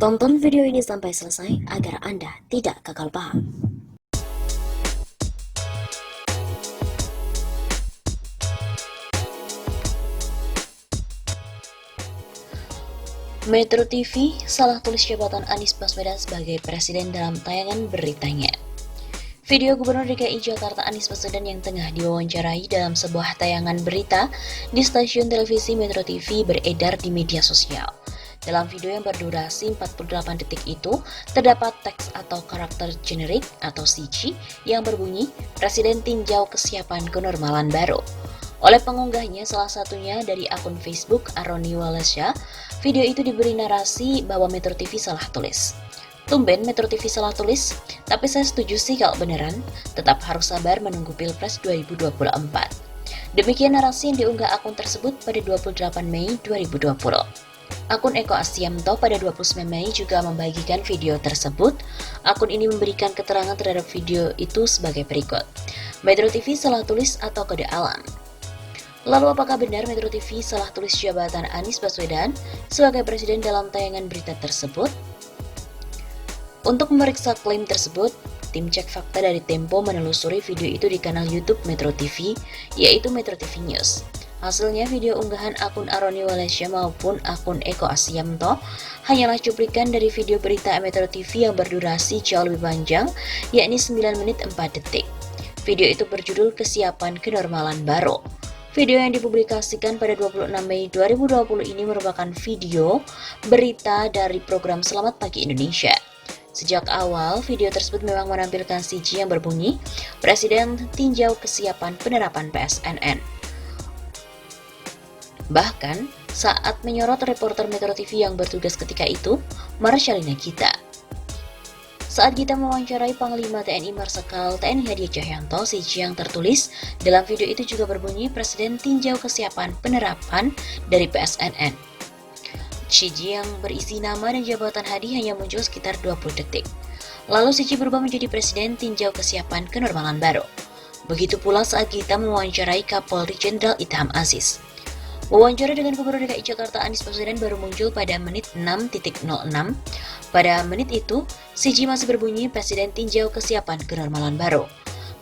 Tonton video ini sampai selesai agar Anda tidak gagal paham. Metro TV salah tulis jabatan Anies Baswedan sebagai presiden dalam tayangan beritanya. Video Gubernur DKI Jakarta Anies Baswedan yang tengah diwawancarai dalam sebuah tayangan berita di stasiun televisi Metro TV beredar di media sosial. Dalam video yang berdurasi 48 detik itu, terdapat teks atau karakter generik atau CG yang berbunyi, Presiden tinjau kesiapan kenormalan baru. Oleh pengunggahnya, salah satunya dari akun Facebook Aroni Walesya, video itu diberi narasi bahwa Metro TV salah tulis. Tumben Metro TV salah tulis, tapi saya setuju sih kalau beneran, tetap harus sabar menunggu Pilpres 2024. Demikian narasi yang diunggah akun tersebut pada 28 Mei 2020. Akun Eko Astianto pada 29 Mei juga membagikan video tersebut. Akun ini memberikan keterangan terhadap video itu sebagai berikut. Metro TV salah tulis atau kode alam. Lalu apakah benar Metro TV salah tulis jabatan Anies Baswedan sebagai presiden dalam tayangan berita tersebut? Untuk memeriksa klaim tersebut, tim cek fakta dari Tempo menelusuri video itu di kanal YouTube Metro TV, yaitu Metro TV News. Hasilnya, video unggahan akun Aroni Walesya maupun akun Eko Astianto hanyalah cuplikan dari video berita Metro TV yang berdurasi jauh lebih panjang, yakni 9 menit 4 detik. Video itu berjudul Kesiapan Kenormalan Baru. Video yang dipublikasikan pada 26 Mei 2020 ini merupakan video berita dari program Selamat Pagi Indonesia. Sejak awal, video tersebut memang menampilkan CG yang berbunyi, Presiden tinjau kesiapan penerapan PSNN. Bahkan, saat menyorot reporter Metro TV yang bertugas ketika itu, Marshalina Gita. Saat Gita mewawancarai Panglima TNI Marsikal TNI Hadi Cahyanto, CG yang tertulis dalam video itu juga berbunyi, Presiden tinjau kesiapan penerapan dari PSNN. CG yang berisi nama dan jabatan Hadi hanya muncul sekitar 20 detik. Lalu CG berubah menjadi Presiden tinjau kesiapan kenormalan baru. Begitu pula saat Gita mewawancarai Kapolri Jenderal Idham Aziz. Wawancara dengan Gubernur DKI Jakarta Anies Baswedan baru muncul pada menit 6.06. Pada menit itu, CG masih berbunyi Presiden tinjau kesiapan kenormalan baru.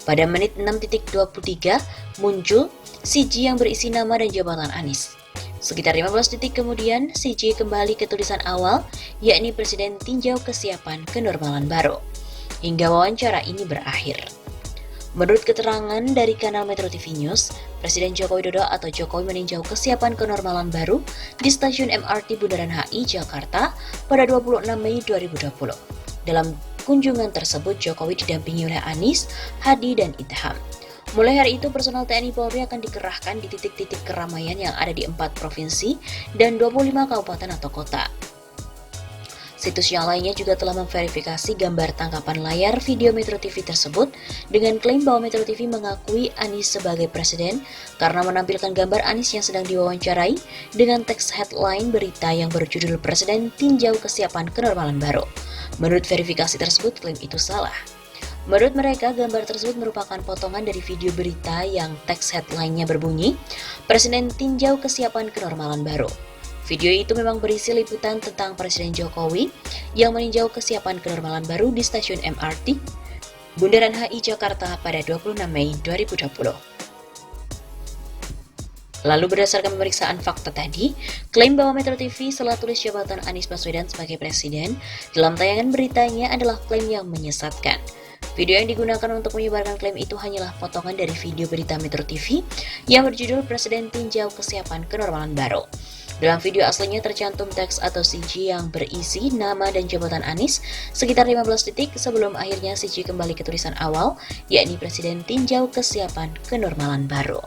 Pada menit 6.23 muncul CG yang berisi nama dan jabatan Anies. Sekitar 15 detik kemudian, CG kembali ke tulisan awal, yakni Presiden tinjau kesiapan kenormalan baru. Hingga wawancara ini berakhir. Menurut keterangan dari kanal Metro TV News, Presiden Joko Widodo atau Jokowi meninjau kesiapan kenormalan baru di stasiun MRT Bundaran HI Jakarta pada 26 Mei 2020. Dalam kunjungan tersebut, Jokowi didampingi oleh Anies, Hadi, dan Idham. Mulai hari itu, personal TNI Polri akan dikerahkan di titik-titik keramaian yang ada di 4 provinsi dan 25 kabupaten atau kota. Situs yang lainnya juga telah memverifikasi gambar tangkapan layar video Metro TV tersebut dengan klaim bahwa Metro TV mengakui Anies sebagai presiden karena menampilkan gambar Anies yang sedang diwawancarai dengan teks headline berita yang berjudul Presiden Tinjau Kesiapan Kenormalan Baru. Menurut verifikasi tersebut, klaim itu salah. Menurut mereka, gambar tersebut merupakan potongan dari video berita yang teks headline-nya berbunyi, Presiden tinjau kesiapan kenormalan baru. Video itu memang berisi liputan tentang Presiden Jokowi yang meninjau kesiapan kenormalan baru di stasiun MRT Bundaran HI Jakarta pada 26 Mei 2020. Lalu berdasarkan pemeriksaan fakta tadi, klaim bahwa Metro TV salah tulis jabatan Anies Baswedan sebagai presiden dalam tayangan beritanya adalah klaim yang menyesatkan. Video yang digunakan untuk menyebarkan klaim itu hanyalah potongan dari video berita Metro TV yang berjudul Presiden Tinjau Kesiapan Kenormalan Baru. Dalam video aslinya tercantum teks atau CG yang berisi nama dan jabatan Anies sekitar 15 detik sebelum akhirnya CG kembali ke tulisan awal, yakni Presiden Tinjau Kesiapan Kenormalan Baru.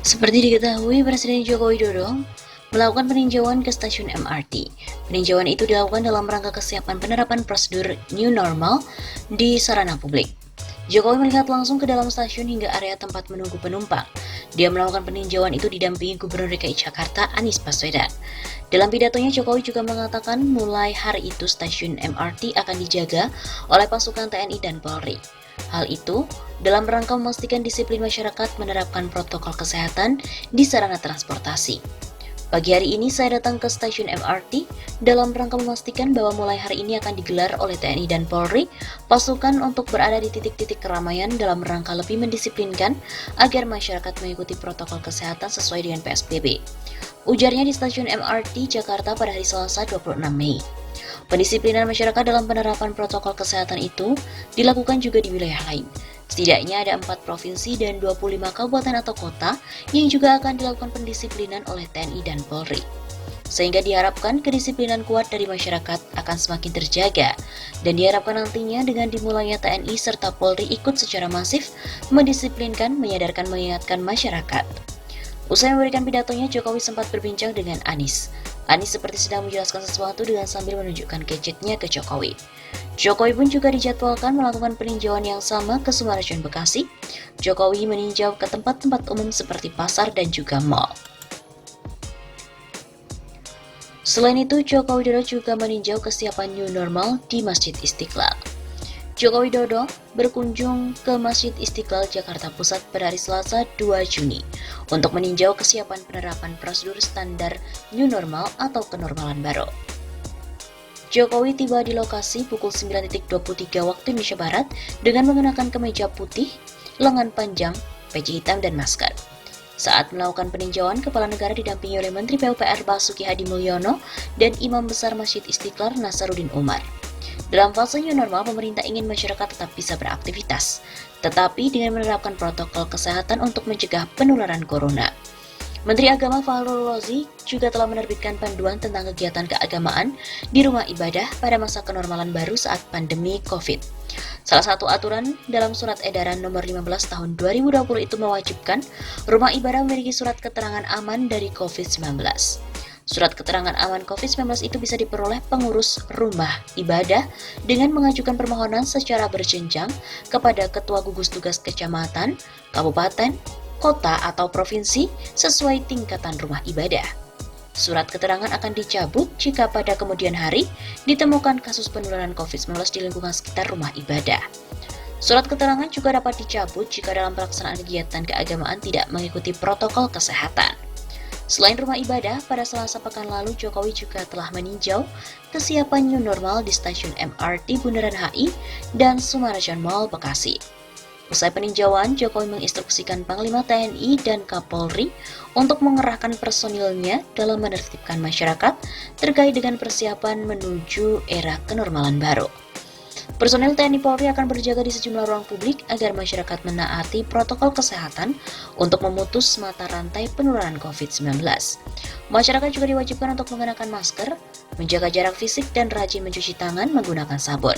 Seperti diketahui, Presiden Joko Widodo melakukan peninjauan ke stasiun MRT. Peninjauan itu dilakukan dalam rangka kesiapan penerapan prosedur new normal di sarana publik. Jokowi melihat langsung ke dalam stasiun hingga area tempat menunggu penumpang. Dia melakukan peninjauan itu didampingi Gubernur DKI Jakarta Anies Baswedan. Dalam pidatonya, Jokowi juga mengatakan mulai hari itu stasiun MRT akan dijaga oleh pasukan TNI dan Polri. Hal itu dalam rangka memastikan disiplin masyarakat menerapkan protokol kesehatan di sarana transportasi. Pagi hari ini saya datang ke stasiun MRT dalam rangka memastikan bahwa mulai hari ini akan digelar oleh TNI dan Polri pasukan untuk berada di titik-titik keramaian dalam rangka lebih mendisiplinkan agar masyarakat mengikuti protokol kesehatan sesuai dengan PSBB. Ujarnya di stasiun MRT Jakarta pada hari Selasa 26 Mei. Pendisiplinan masyarakat dalam penerapan protokol kesehatan itu dilakukan juga di wilayah lain. Setidaknya ada 4 provinsi dan 25 kabupaten atau kota yang juga akan dilakukan pendisiplinan oleh TNI dan Polri. Sehingga diharapkan kedisiplinan kuat dari masyarakat akan semakin terjaga dan diharapkan nantinya dengan dimulainya TNI serta Polri ikut secara masif mendisiplinkan, menyadarkan, mengingatkan masyarakat. Usai memberikan pidatonya, Jokowi sempat berbincang dengan Anies. Anies seperti sedang menjelaskan sesuatu dengan sambil menunjukkan gadgetnya ke Jokowi. Jokowi pun juga dijadwalkan melakukan peninjauan yang sama ke Sumaraja Bekasi. Jokowi meninjau ke tempat-tempat umum seperti pasar dan juga mal. Selain itu, Joko Widodo juga meninjau kesiapan new normal di Masjid Istiqlal. Joko Widodo berkunjung ke Masjid Istiqlal Jakarta Pusat pada hari Selasa 2 Juni untuk meninjau kesiapan penerapan prosedur standar new normal atau kenormalan baru. Jokowi tiba di lokasi pukul 9.23 waktu Indonesia Barat dengan mengenakan kemeja putih, lengan panjang, peci hitam, dan masker. Saat melakukan peninjauan, Kepala Negara didampingi oleh Menteri PUPR Basuki Hadi Mulyono dan Imam Besar Masjid Istiqlal Nasaruddin Umar. Dalam fase new normal, pemerintah ingin masyarakat tetap bisa beraktivitas, tetapi dengan menerapkan protokol kesehatan untuk mencegah penularan corona. Menteri Agama Fahru Rozi juga telah menerbitkan panduan tentang kegiatan keagamaan di rumah ibadah pada masa kenormalan baru saat pandemi COVID. Salah satu aturan dalam surat edaran nomor 15 tahun 2020 itu mewajibkan rumah ibadah memiliki surat keterangan aman dari COVID-19. Surat keterangan aman COVID-19 itu bisa diperoleh pengurus rumah ibadah dengan mengajukan permohonan secara berjenjang kepada Ketua Gugus Tugas Kecamatan, Kabupaten, Kota atau Provinsi sesuai tingkatan rumah ibadah. Surat keterangan akan dicabut jika pada kemudian hari ditemukan kasus penularan COVID-19 di lingkungan sekitar rumah ibadah. Surat keterangan juga dapat dicabut jika dalam pelaksanaan kegiatan keagamaan tidak mengikuti protokol kesehatan. Selain rumah ibadah, pada Selasa pekan lalu Jokowi juga telah meninjau kesiapan new normal di stasiun MRT Bundaran HI dan Sumaraja Mall Bekasi. Usai peninjauan, Jokowi menginstruksikan Panglima TNI dan Kapolri untuk mengerahkan personilnya dalam menertibkan masyarakat terkait dengan persiapan menuju era kenormalan baru. Personel TNI Polri akan berjaga di sejumlah ruang publik agar masyarakat menaati protokol kesehatan untuk memutus mata rantai penularan COVID-19. Masyarakat juga diwajibkan untuk mengenakan masker, menjaga jarak fisik, dan rajin mencuci tangan menggunakan sabun.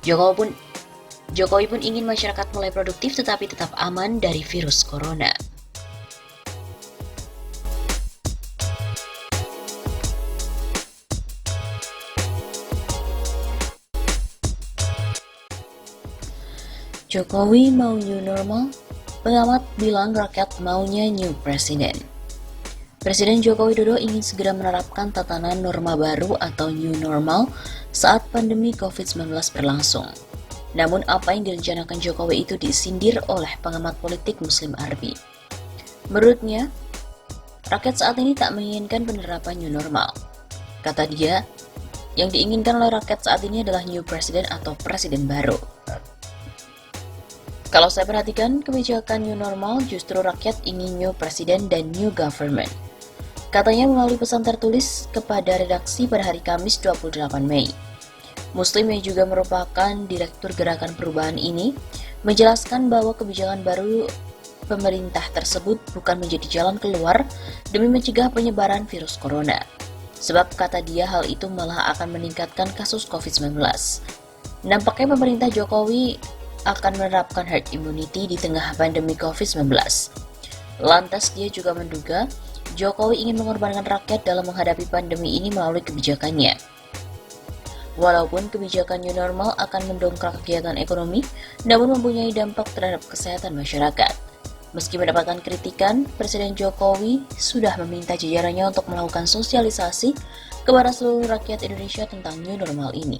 Jokowi pun ingin masyarakat mulai produktif tetapi tetap aman dari virus corona. Jokowi mau new normal? Pengamat bilang rakyat maunya new presiden. Presiden Joko Widodo ingin segera menerapkan tatanan norma baru atau new normal saat pandemi COVID-19 berlangsung. Namun apa yang direncanakan Jokowi itu disindir oleh pengamat politik Muslim Arbi. Menurutnya, rakyat saat ini tak menginginkan penerapan new normal. Kata dia, yang diinginkan oleh rakyat saat ini adalah new presiden atau presiden baru. Kalau saya perhatikan, kebijakan new normal justru rakyat ingin new presiden dan new government. Katanya melalui pesan tertulis kepada redaksi pada hari Kamis 28 Mei. Muslim yang juga merupakan Direktur Gerakan Perubahan ini menjelaskan bahwa kebijakan baru pemerintah tersebut bukan menjadi jalan keluar demi mencegah penyebaran virus corona. Sebab kata dia hal itu malah akan meningkatkan kasus COVID-19. Nampaknya pemerintah Jokowi akan menerapkan herd immunity di tengah pandemi COVID-19. Lantas dia juga menduga Jokowi ingin mengorbankan rakyat dalam menghadapi pandemi ini melalui kebijakannya. Walaupun kebijakan new normal akan mendongkrak kegiatan ekonomi, namun mempunyai dampak terhadap kesehatan masyarakat. Meski mendapatkan kritikan, Presiden Jokowi sudah meminta jajarannya untuk melakukan sosialisasi kepada seluruh rakyat Indonesia tentang new normal ini.